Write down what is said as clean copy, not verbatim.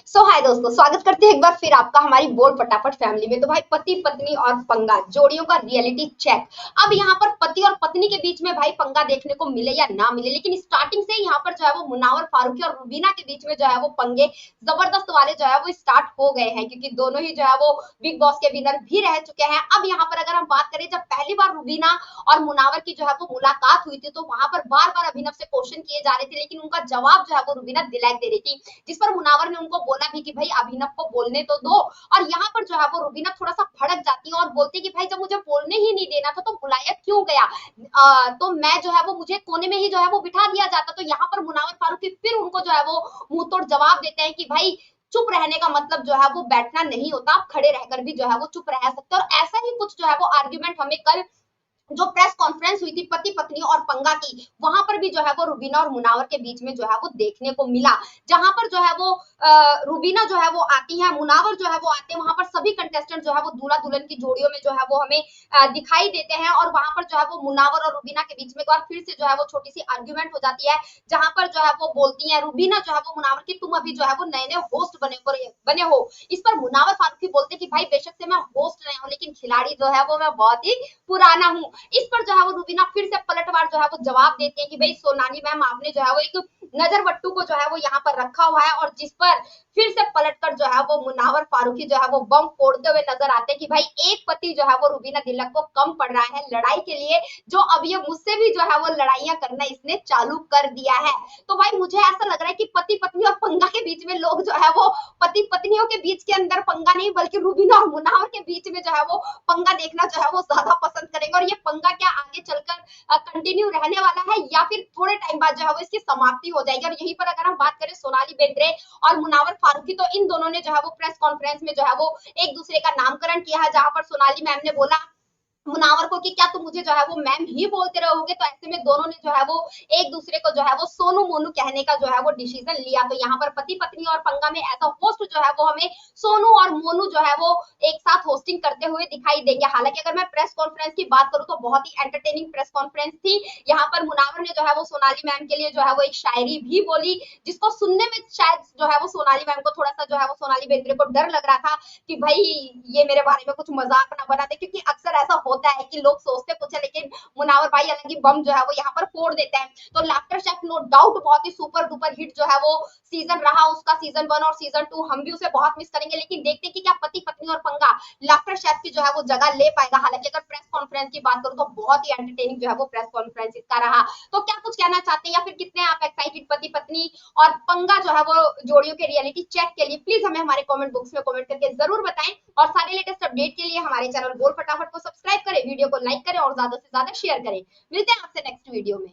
सो हाय दोस्तों, स्वागत करते हैं एक बार फिर आपका हमारी बोल फटाफट फैमिली में। तो भाई पति पत्नी और पंगा जोड़ियों का रियलिटी चेक। अब यहाँ पर पति और पत्नी के बीच में भाई पंगा देखने को मिले या ना मिले, लेकिन स्टार्टिंग से यहाँ पर जो है वो मुनावर फारूकी और रुबीना के बीच में जो है वो पंगे जबरदस्त वाले जो है वो स्टार्ट हो गए हैं, क्योंकि दोनों ही जो है वो बिग बॉस के विनर भी रह चुके हैं। अब यहाँ पर अगर हम बात करें, जब पहली बार रुबीना और मुनावर की जो है वो मुलाकात हुई थी, तो वहां पर बार बार अभिनव से क्वेश्चन किए जा रहे थे, लेकिन उनका जवाब जो है वो रुबीना दिलाक दे रही थी, जिस पर मुनावर ने उनको बोला भी कि भाई अभिनव को बोलने तो दो। और यहाँ पर जो है वो रुबीना थोड़ा सा भड़क जाती है और बोलती है कि भाई जब मुझे बोलने ही नहीं देना था तो बुलाया क्यों गया। तो मैं जो है वो मुझे कोने में ही जो है वो बिठा दिया जाता। तो यहाँ पर मुनावर फारूकी फिर उनको जो है वो मुंह तोड़ जवाब देते हैं कि भाई चुप रहने का मतलब जो है वो बैठना नहीं होता, आप खड़े रहकर भी जो है वो चुप रह सकते हो। और ऐसा ही कुछ जो है वो आर्ग्यूमेंट हमें कल जो प्रेस कॉन्फ्रेंस हुई थी पति पत्नी और पंगा की, वहां पर भी जो है वो रुबीना और मुनावर के बीच में जो है वो देखने को मिला, जहां पर जो है वो रुबीना जो है वो आती है, मुनावर जो है वो आते हैं, वहां पर सभी कंटेस्टेंट जो है वो दूल्हा दुल्हन की जोड़ियों में जो है वो हमें दिखाई देते हैं। और वहां पर जो है वो मुनावर और रुबीना के बीच में एक बार फिर से जो है वो छोटी सी आर्ग्यूमेंट हो जाती है, जहां पर जो है वो बोलती है रुबीना जो है वो मुनावर की, तुम अभी जो है वो नए नए होस्ट बने हो। इस पर मुनावर फारूकी बोलते कि भाई बेशक से मैं होस्ट नया हूँ, लेकिन खिलाड़ी जो है वो मैं बहुत ही पुराना हूँ। इस पर जो है वो रुबीना फिर से पलटवार जो है वो जवाब देती है कि भाई सोनाली मैम, आपने जो है वो एक नजर वट्टू को जो है वो यहाँ पर रखा हुआ है। और जिस पर फिर से पलटकर जो है वो मुनावर फारूकी जो है वो बम फोड़ते हुए नजर आते हैं कि भाई एक पति जो है वो रुबीना दिलक को कम पड़ रहा है लड़ाई के लिए, जो अब ये मुझसे भी जो है वो लड़ाइयां करना इसने चालू कर दिया है। तो भाई मुझे ऐसा लग रहा है कि पति पत्नी और पंगा के बीच में लोग जो है वो पति पत्नियों के बीच के अंदर पंगा नहीं, बल्कि रुबीना और मुनावर के बीच में जो है वो पंगा देखना जो है वो ज्यादा पसंद करेंगे। और ये पंगा क्या आगे चलकर कंटिन्यू रहने वाला है, या फिर थोड़े टाइम बाद जो है वो इसकी समाप्ति हो जाएगी। और यहीं पर अगर हम बात करें सोनाली बेंद्रे और मुनावर फारूकी, तो इन दोनों ने जो है वो प्रेस कॉन्फ्रेंस में जो है वो एक दूसरे का नामकरण किया है, जहां पर सोनाली मैम ने बोला मुनावर को कि क्या तुम मुझे जो है वो मैम ही बोलते रहोगे। तो ऐसे में दोनों ने जो है वो एक दूसरे को जो है वो सोनू मोनू कहने का जो है वो डिसीजन लिया। तो यहाँ पर पति पत्नी और पंगा में ऐसा होस्ट जो है वो हमें सोनू और मोनू जो है वो एक साथ होस्टिंग करते हुए दिखाई देंगे। हालांकि अगर मैं प्रेस कॉन्फ्रेंस की बात करूं तो बहुत ही एंटरटेनिंग प्रेस कॉन्फ्रेंस थी। यहाँ पर मुनावर ने जो है वो सोनाली मैम के लिए जो है वो एक शायरी भी बोली, जिसको सुनने में शायद जो है वो सोनाली मैम को थोड़ा सा जो है वो सोनाली बेंद्रे को डर लग रहा था कि भाई ये मेरे बारे में कुछ मजाक ना बना दे, क्योंकि अक्सर ऐसा होता है कि लोग सोचते कुछ है, लेकिन मुनावर भाई अलग ही बम जो है वो यहाँ पर फोड़ देते हैं। तो लाफ्टर शेफ नो डाउट बहुत ही सुपर डुपर हिट जो है वो सीजन रहा, उसका सीजन 1 और सीजन 2 हम भी उसे बहुत मिस करेंगे। लेकिन देखते हैं कि क्या पति पत्नी और पंगा लाफ्टर शेफ की जो है वो जगह ले पाएगा। हालांकि अगर प्रेस कॉन्फ्रेंस की बात करूं तो बहुत ही एंटरटेनिंग जो है वो प्रेस कॉन्फ्रेंस इसका रहा। तो क्या कुछ कहना चाहते हैं, या फिर कितने आप एक्साइटेड पति पत्नी और पंगा जो है वो जोड़ियों के रियलिटी चेक के लिए, प्लीज हमें हमारे कमेंट बॉक्स में कमेंट करके जरूर बताएं। और सारे लेटेस्ट अपडेट के लिए हमारे चैनल बोल फटाफट को सब्सक्राइब करें, वीडियो को लाइक करें और ज्यादा से ज्यादा शेयर करें। मिलते हैं आपसे नेक्स्ट वीडियो में।